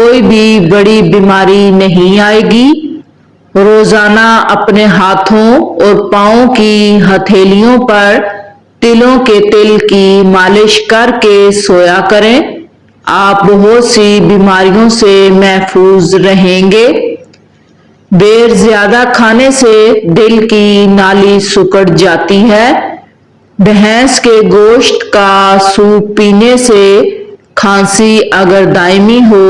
کوئی بھی بڑی بیماری نہیں آئے گی۔ روزانہ اپنے ہاتھوں اور پاؤں کی ہتھیلیوں پر تلوں کے تیل کی مالش کر کے سویا کریں۔ آپ بہت سی بیماریوں سے محفوظ رہیں گے۔ بیر زیادہ کھانے سے دل کی نالی سکڑ جاتی ہے۔ بھینس کے گوشت کا سوپ پینے سے کھانسی اگر دائمی ہو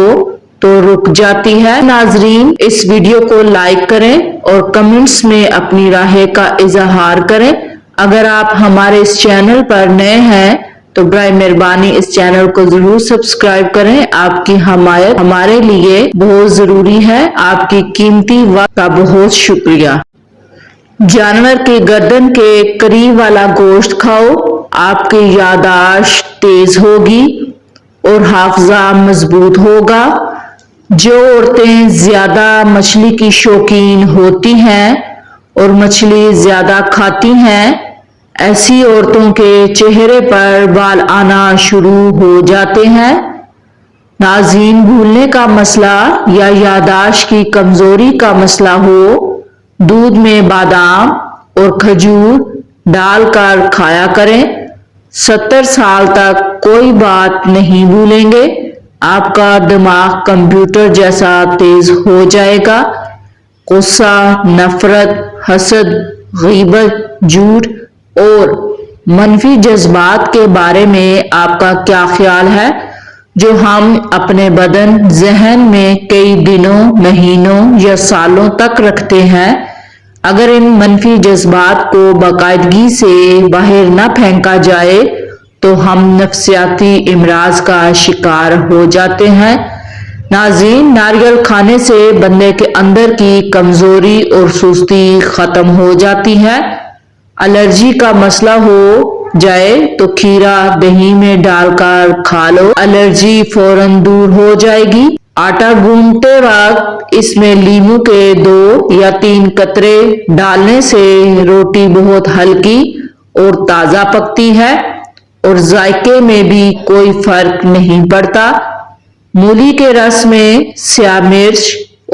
تو رک جاتی ہے۔ ناظرین، اس ویڈیو کو لائک کریں اور کمنٹس میں اپنی رائے کا اظہار کریں۔ اگر آپ ہمارے اس چینل پر نئے ہیں تو برائے مہربانی اس چینل کو ضرور سبسکرائب کریں۔ آپ کی حمایت ہمارے لیے بہت ضروری ہے۔ آپ کی قیمتی وقت کا بہت شکریہ۔ جانور کی گردن کے قریب والا گوشت کھاؤ۔ آپ کی یادداشت تیز ہوگی اور حافظہ مضبوط ہوگا۔ جو عورتیں زیادہ مچھلی کی شوقین ہوتی ہیں اور مچھلی زیادہ کھاتی ہیں، ایسی عورتوں کے چہرے پر بال آنا شروع ہو جاتے ہیں۔ ناظرین، بھولنے کا مسئلہ یا یادداشت کی کمزوری کا مسئلہ ہو، دودھ میں بادام اور کھجور ڈال کر کھایا کریں۔ 70 سال تک کوئی بات نہیں بھولیں گے۔ آپ کا دماغ کمپیوٹر جیسا تیز ہو جائے گا۔ غصہ، نفرت، حسد، غیبت، جھوٹ اور منفی جذبات کے بارے میں آپ کا کیا خیال ہے، جو ہم اپنے بدن، ذہن میں کئی دنوں، مہینوں یا سالوں تک رکھتے ہیں؟ اگر ان منفی جذبات کو باقاعدگی سے باہر نہ پھینکا جائے تو ہم نفسیاتی امراض کا شکار ہو جاتے ہیں۔ ناظرین، ناریل کھانے سے بندے کے اندر کی کمزوری اور سستی ختم ہو جاتی ہے۔ الرجی کا مسئلہ ہو جائے تو کھیرا دہی میں ڈال کر کھا لو، الرجی فوراً دور ہو جائے گی۔ آٹا گوندتے وقت اس میں لیموں کے 2 یا 3 قطرے ڈالنے سے روٹی بہت ہلکی اور تازہ پکتی ہے اور ذائقے میں بھی کوئی فرق نہیں پڑتا۔ مولی کے رس میں سیاہ مرچ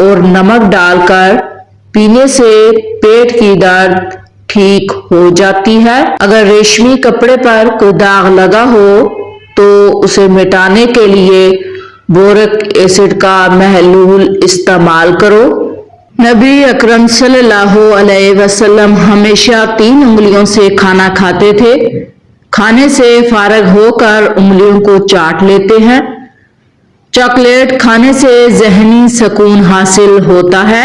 اور نمک ڈال کر پینے سے پیٹ کی درد ٹھیک ہو جاتی ہے۔ اگر ریشمی کپڑے پر کوئی داغ لگا ہو تو اسے مٹانے کے لیے بورک ایسڈ کا محلول استعمال کرو۔ نبی اکرم صلی اللہ علیہ وسلم ہمیشہ 3 انگلیوں سے کھانا کھاتے تھے۔ کھانے سے فارغ ہو کر انگلیوں کو چاٹ لیتے ہیں۔ چاکلیٹ کھانے سے ذہنی سکون حاصل ہوتا ہے۔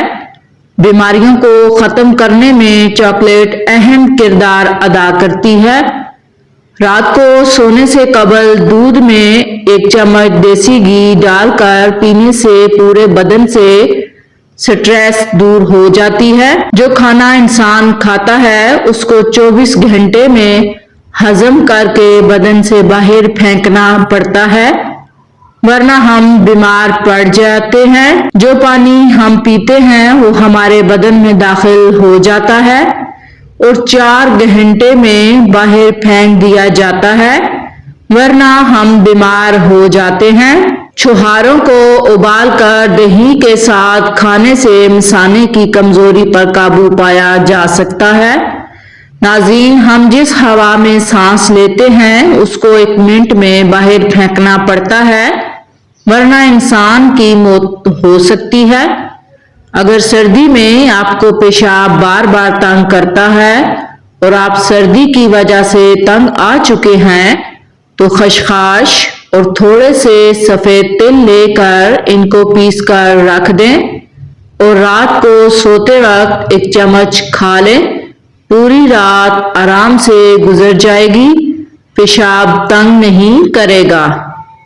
بیماریوں کو ختم کرنے میں چاکلیٹ اہم کردار ادا کرتی ہے۔ رات کو سونے سے قبل دودھ میں 1 چمچ دیسی گھی ڈال کر پینے سے پورے بدن سے سٹریس دور ہو جاتی ہے۔ جو کھانا انسان کھاتا ہے اس کو 24 گھنٹے میں ہضم کر کے بدن سے باہر پھینکنا پڑتا ہے، ورنہ ہم بیمار پڑ جاتے ہیں۔ جو پانی ہم پیتے ہیں وہ ہمارے بدن میں داخل ہو جاتا ہے اور 4 گھنٹے میں باہر پھینک دیا جاتا ہے، ورنہ ہم بیمار ہو جاتے ہیں۔ چھوہاروں کو ابال کر دہی کے ساتھ کھانے سے مثانے کی کمزوری پر قابو پایا جا سکتا ہے۔ ناظرین، ہم جس ہوا میں سانس لیتے ہیں اس کو 1 منٹ میں باہر پھینکنا پڑتا ہے، ورنہ انسان کی موت ہو سکتی ہے۔ اگر سردی میں آپ کو پیشاب بار بار تنگ کرتا ہے اور آپ سردی کی وجہ سے تنگ آ چکے ہیں تو خشخاش اور تھوڑے سے سفید تل لے کر ان کو پیس کر رکھ دیں اور رات کو سوتے وقت 1 چمچ کھا لیں۔ پوری رات آرام سے گزر جائے گی، پیشاب تنگ نہیں کرے گا۔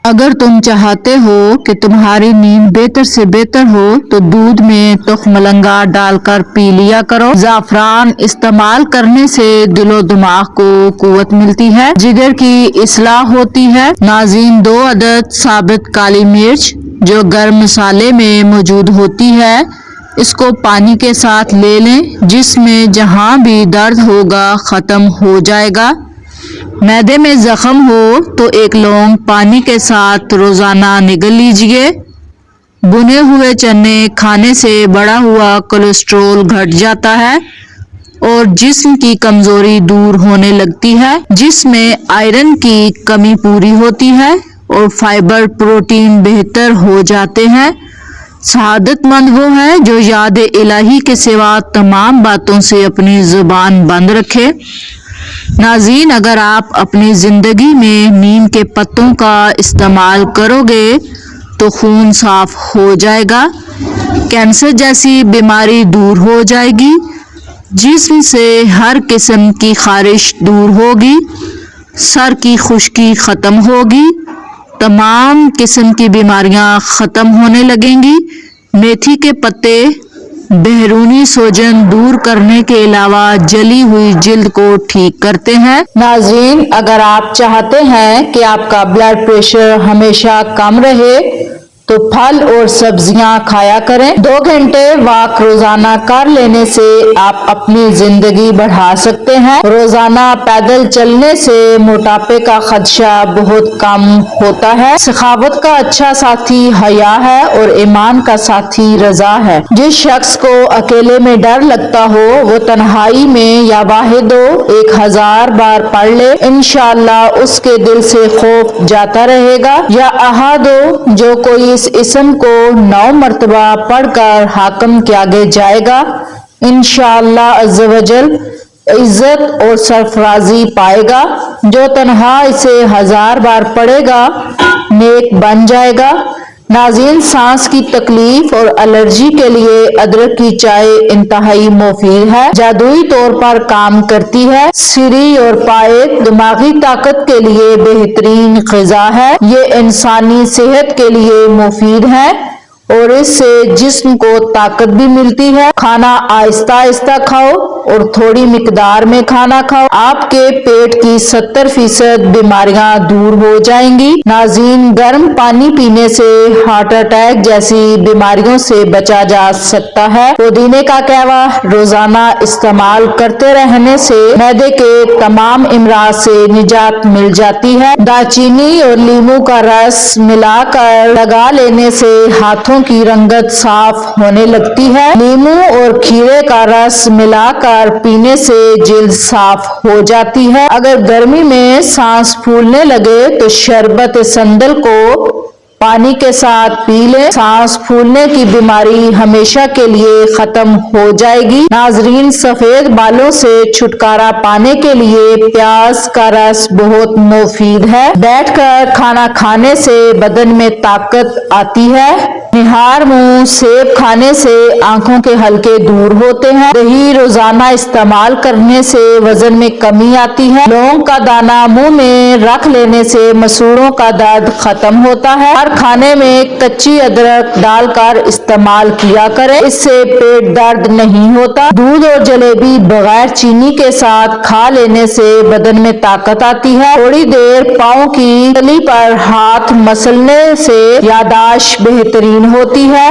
اگر تم چاہتے ہو کہ تمہاری نیند بہتر سے بہتر ہو تو دودھ میں تخم مرنگا ڈال کر پی لیا کرو۔ زعفران استعمال کرنے سے دل و دماغ کو قوت ملتی ہے، جگر کی اصلاح ہوتی ہے۔ ناظرین، 2 عدد ثابت کالی مرچ جو گرم مسالے میں موجود ہوتی ہے، اس کو پانی کے ساتھ لے لیں، جس میں جہاں بھی درد ہوگا ختم ہو جائے گا۔ معدے میں زخم ہو تو 1 لونگ پانی کے ساتھ روزانہ نگل لیجئے۔ بنے ہوئے چنے کھانے سے بڑھا ہوا کولیسٹرول گھٹ جاتا ہے اور جسم کی کمزوری دور ہونے لگتی ہے، جس میں آئرن کی کمی پوری ہوتی ہے اور فائبر پروٹین بہتر ہو جاتے ہیں۔ سعادت مند وہ ہے جو یاد الہی کے سوا تمام باتوں سے اپنی زبان بند رکھے۔ ناظرین، اگر آپ اپنی زندگی میں نیم کے پتوں کا استعمال کرو گے تو خون صاف ہو جائے گا، کینسر جیسی بیماری دور ہو جائے گی، جسم سے ہر قسم کی خارش دور ہوگی، سر کی خشکی ختم ہوگی، تمام قسم کی بیماریاں ختم ہونے لگیں گی۔ میتھی کے پتے بیرونی سوجن دور کرنے کے علاوہ جلی ہوئی جلد کو ٹھیک کرتے ہیں۔ ناظرین، اگر آپ چاہتے ہیں کہ آپ کا بلڈ پریشر ہمیشہ کم رہے تو پھل اور سبزیاں کھایا کریں۔ 2 گھنٹے واک روزانہ کر لینے سے آپ اپنی زندگی بڑھا سکتے ہیں۔ روزانہ پیدل چلنے سے موٹاپے کا خدشہ بہت کم ہوتا ہے۔ سخاوت کا اچھا ساتھی حیا ہے اور ایمان کا ساتھی رضا ہے۔ جس شخص کو اکیلے میں ڈر لگتا ہو وہ تنہائی میں یا واحد 1000 بار پڑھ لے، انشاءاللہ اس کے دل سے خوف جاتا رہے گا۔ یا احد جو کوئی اس اسم کو 9 مرتبہ پڑھ کر حاکم کے آگے جائے گا، انشاءاللہ عز و جل عزت اور سرفرازی پائے گا۔ جو تنہا اسے 1000 بار پڑھے گا نیک بن جائے گا۔ ناظرین، سانس کی تکلیف اور الرجی کے لیے ادرک کی چائے انتہائی مفید ہے، جادوئی طور پر کام کرتی ہے، سری اور پائک دماغی طاقت کے لیے بہترین غذا ہے، یہ انسانی صحت کے لیے مفید ہے اور اس سے جسم کو طاقت بھی ملتی ہے۔ کھانا آہستہ آہستہ کھاؤ اور تھوڑی مقدار میں کھانا کھاؤ، آپ کے پیٹ کی 70% بیماریاں دور ہو جائیں گی۔ ناظرین، گرم پانی پینے سے ہارٹ اٹیک جیسی بیماریوں سے بچا جا سکتا ہے۔ پودینے کا قہوہ روزانہ استعمال کرتے رہنے سے معدے کے تمام امراض سے نجات مل جاتی ہے۔ دارچینی اور لیموں کا رس ملا کر لگا لینے سے ہاتھوں کی رنگت صاف ہونے لگتی ہے۔ لیموں اور کھیرے کا رس ملا کر پینے سے جلد صاف ہو جاتی ہے۔ اگر گرمی میں سانس پھولنے لگے تو شربت سندل کو پانی کے ساتھ پی لیں، سانس پھولنے کی بیماری ہمیشہ کے لیے ختم ہو جائے گی۔ ناظرین، سفید بالوں سے چھٹکارا پانے کے لیے پیاز کا رس بہت مفید ہے۔ بیٹھ کر کھانا کھانے سے بدن میں طاقت آتی ہے۔ نہار منہ سیب کھانے سے آنکھوں کے حلقے دور ہوتے ہیں۔ دہی روزانہ استعمال کرنے سے وزن میں کمی آتی ہے۔ لونگ کا دانہ منہ میں رکھ لینے سے مسوڑھوں کا درد ختم ہوتا ہے۔ ہر کھانے میں کچی ادرک ڈال کر استعمال کیا کریں، اس سے پیٹ درد نہیں ہوتا۔ دودھ اور جلیبی بغیر چینی کے ساتھ کھا لینے سے بدن میں طاقت آتی ہے۔ تھوڑی دیر پاؤں کی تلی پر ہاتھ مسلنے سے یادداشت بہترین ہوتی ہے۔